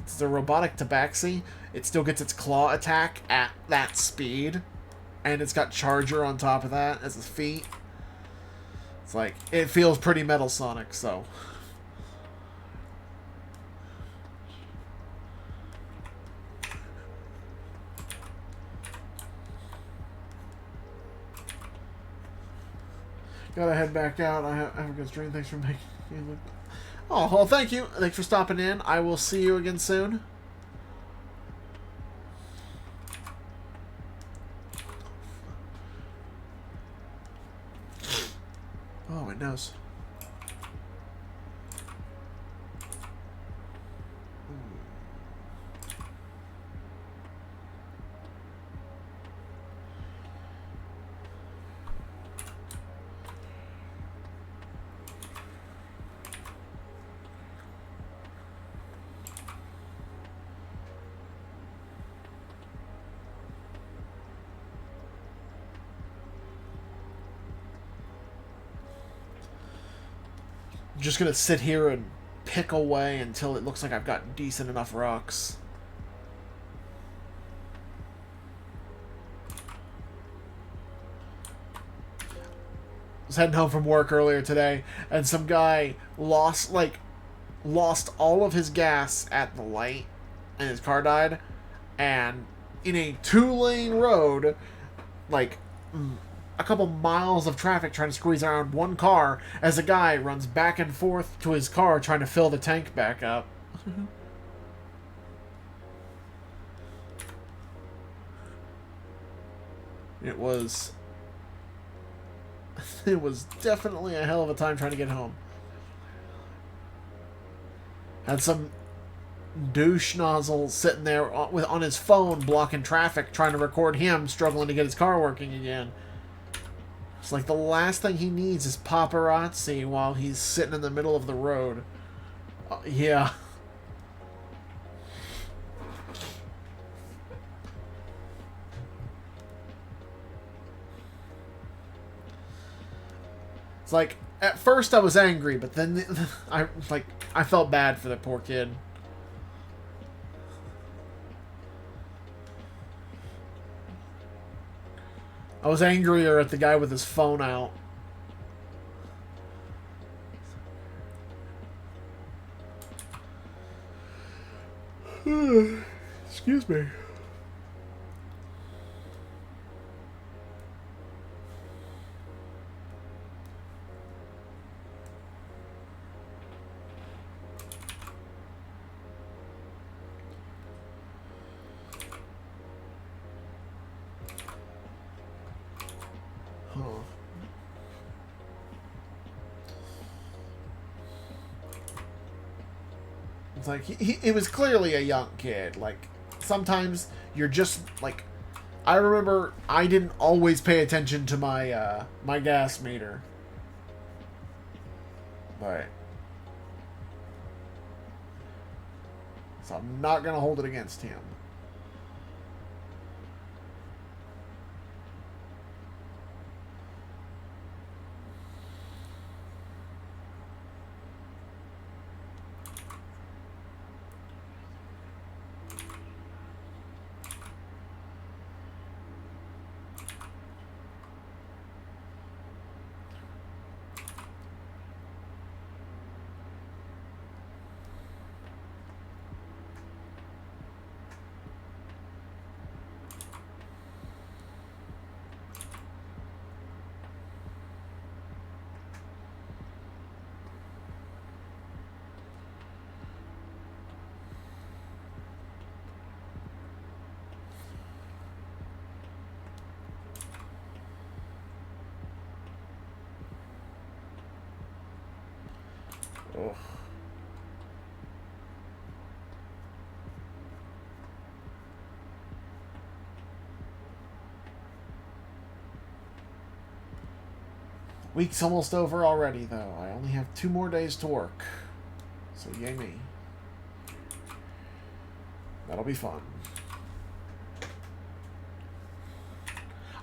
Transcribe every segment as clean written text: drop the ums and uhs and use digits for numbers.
it's a robotic tabaxi, it still gets its claw attack at that speed, and it's got Charger on top of that as its feet. It's like, it feels pretty Metal Sonic, so. Gotta head back out. I have a good stream. Thanks for making me look. Oh, well, thank you. Thanks for stopping in. I will see you again soon. Oh, it knows. I'm just gonna sit here and pick away until it looks like I've got decent enough rocks. I was heading home from work earlier today, and some guy lost all of his gas at the light, and his car died. And in a 2-lane road, like a couple miles of traffic trying to squeeze around one car, as a guy runs back and forth to his car trying to fill the tank back up. It was definitely a hell of a time trying to get home. Had some douche nozzle sitting there on his phone blocking traffic trying to record him struggling to get his car working again. It's like the last thing he needs is paparazzi while he's sitting in the middle of the road. Yeah. It's like, at first I was angry, but then I felt bad for the poor kid. I was angrier at the guy with his phone out. Excuse me. It's like, he was clearly a young kid. Like, sometimes you're just, like... I remember I didn't always pay attention to my, my gas meter. But... So I'm not gonna hold it against him. Ugh. Week's almost over already, though. I only have 2 more days to work. So yay me. That'll be fun.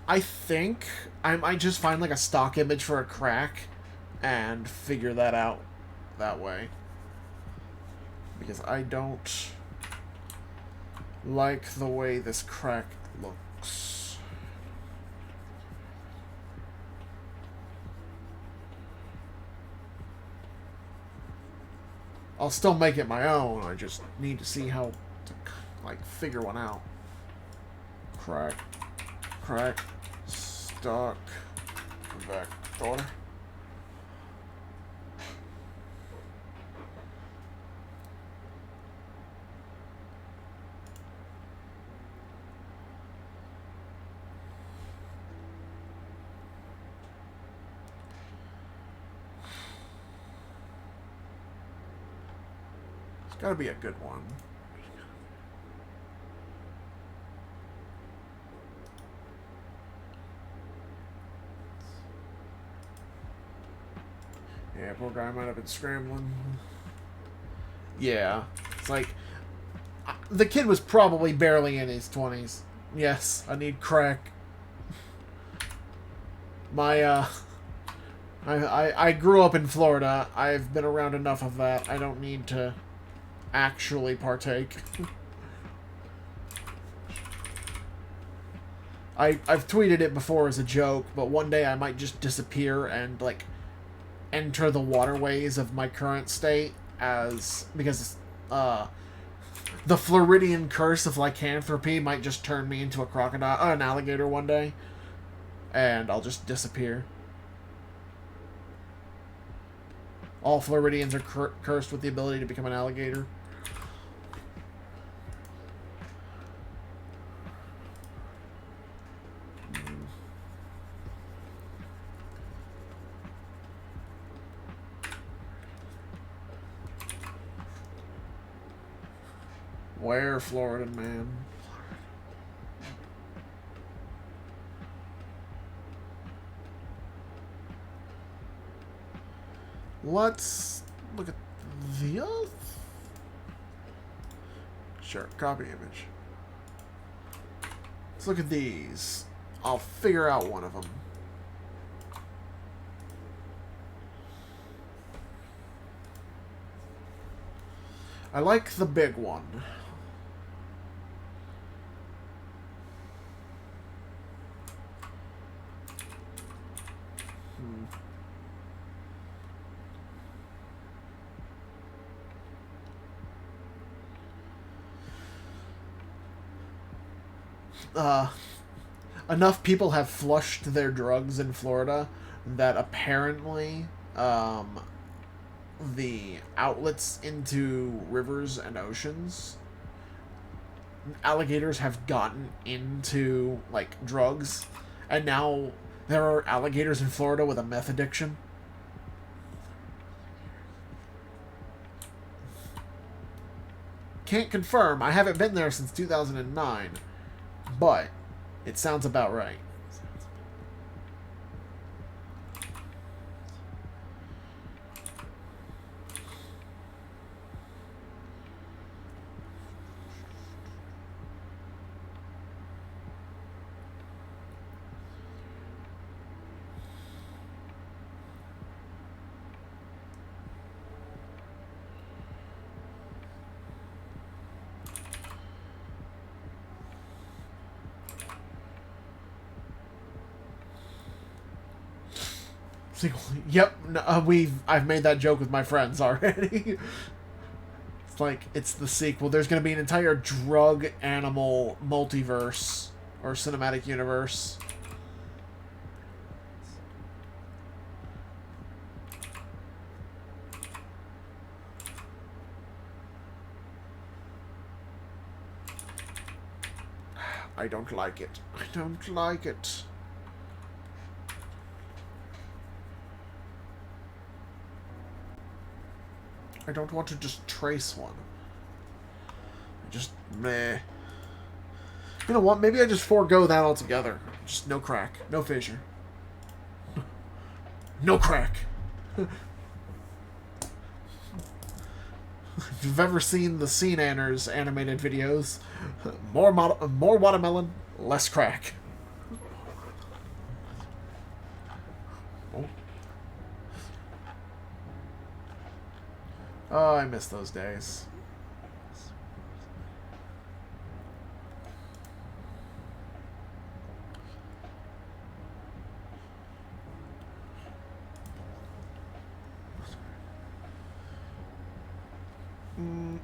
I think I might just find like a stock image for a crack and figure that out that way. Because I don't like the way this crack looks. I'll still make it my own. I just need to see how to, like, figure one out. Crack. Crack. Stock. Vector. It's gotta be a good one. Yeah, poor guy might have been scrambling. Yeah. It's like, the kid was probably barely in his 20s. Yes, I need crack. My, I grew up in Florida. I've been around enough of that. I don't need to actually partake. I've tweeted it before as a joke, but one day I might just disappear and, like, enter the waterways of my current state because the Floridian curse of lycanthropy might just turn me into a crocodile, an alligator one day, and I'll just disappear. All Floridians are cursed with the ability to become an alligator. Where, Florida man? Let's look at the other. Sure, copy image. Let's look at these. I'll figure out one of them. I like the big one. Enough people have flushed their drugs in Florida that apparently the outlets into rivers and oceans, alligators have gotten into, like, drugs, and now there are alligators in Florida with a meth addiction. Can't confirm. I haven't been there since 2009, but it sounds about right. Yep, I've made that joke with my friends already. It's like, it's the sequel. There's going to be an entire drug animal multiverse or cinematic universe. I don't like it. I don't like it. I don't want to just trace one. Just meh. You know what? Maybe I just forego that altogether. Just no crack. No fissure. No crack. If you've ever seen the Sea Nanners animated videos, more watermelon, less crack. Oh, I miss those days. Mm.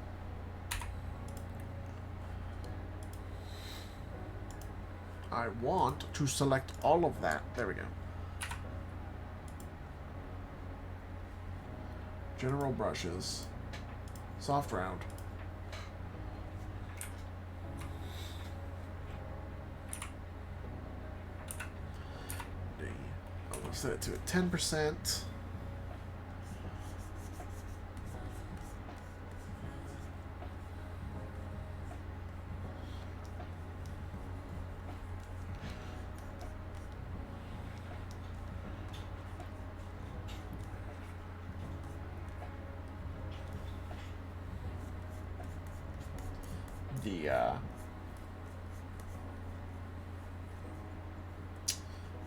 I want to select all of that. There we go. General brushes. Soft round. I'll set it to a 10%.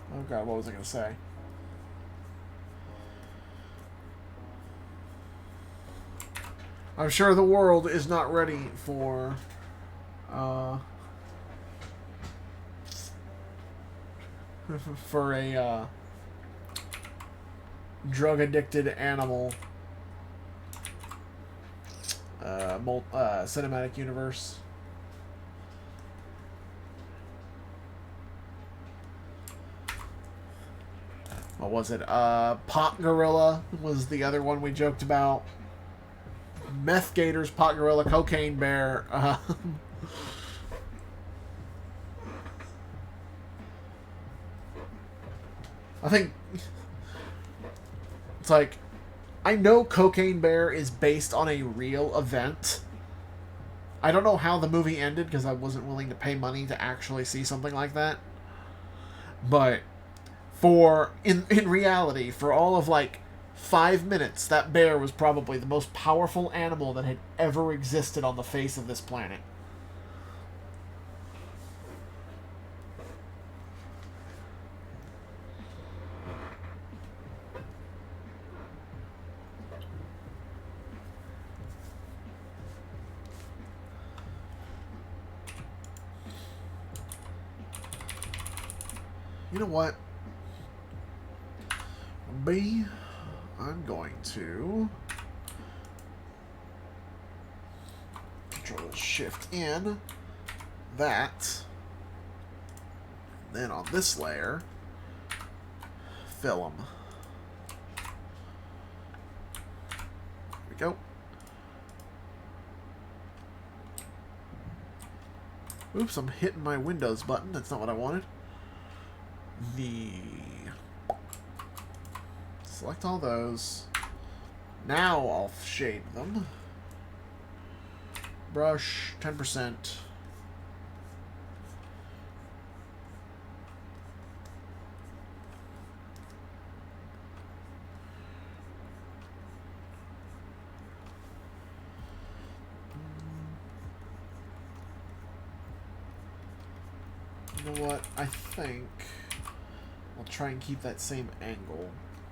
Oh god, what was I going to say? I'm sure the world is not ready for for a drug addicted animal cinematic universe. What was it? Pot Gorilla was the other one we joked about. Meth Gators, Pot Gorilla, Cocaine Bear. I think it's like, I know Cocaine Bear is based on a real event. I don't know how the movie ended because I wasn't willing to pay money to actually see something like that. But in reality, for all of like 5 minutes, that bear was probably the most powerful animal that had ever existed on the face of this planet. You know what? I'm going to Control-Shift in that. Then on this layer, fill them. There we go. Oops, I'm hitting my Windows button. That's not what I wanted. Select all those. Now I'll shade them. Brush, 10%. You know what? I think I'll try and keep that same angle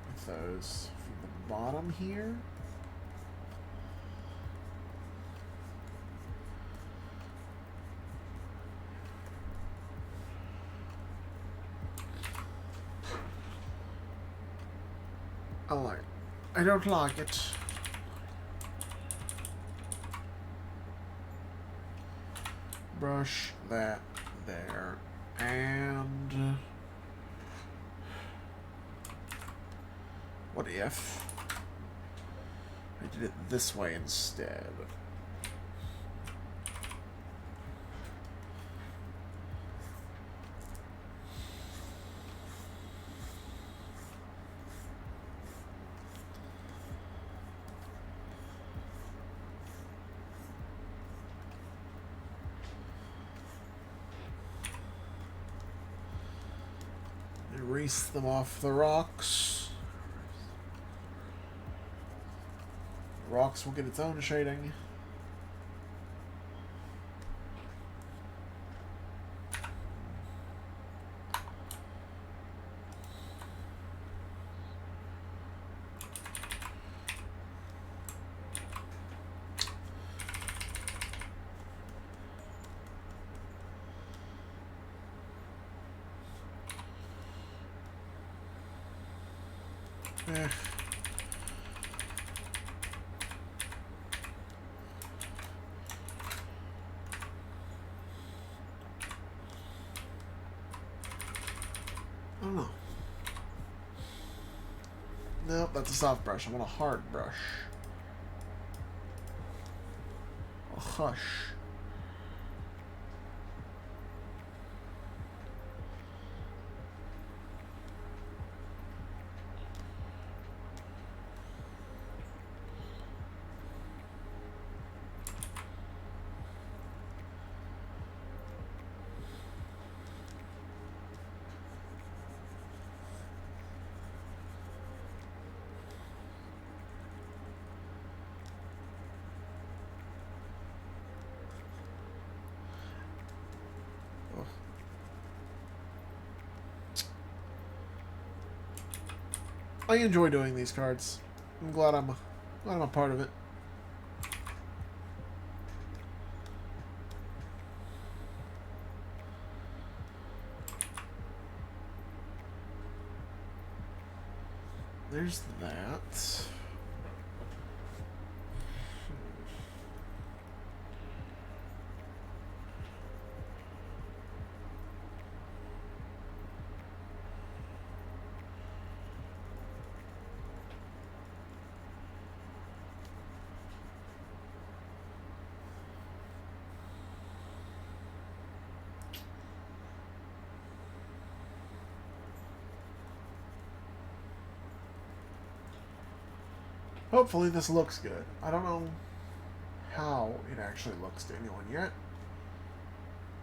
with those from the bottom here. I don't like it. Brush that there. And what if I did it this way instead? Erase them off the rocks. Rocks will get its own shading. don't know. Nope, that's a soft brush. I want a hard brush. A hush. I enjoy doing these cards. I'm glad I'm a part of it. There's that. Hopefully this looks good. I don't know how it actually looks to anyone yet.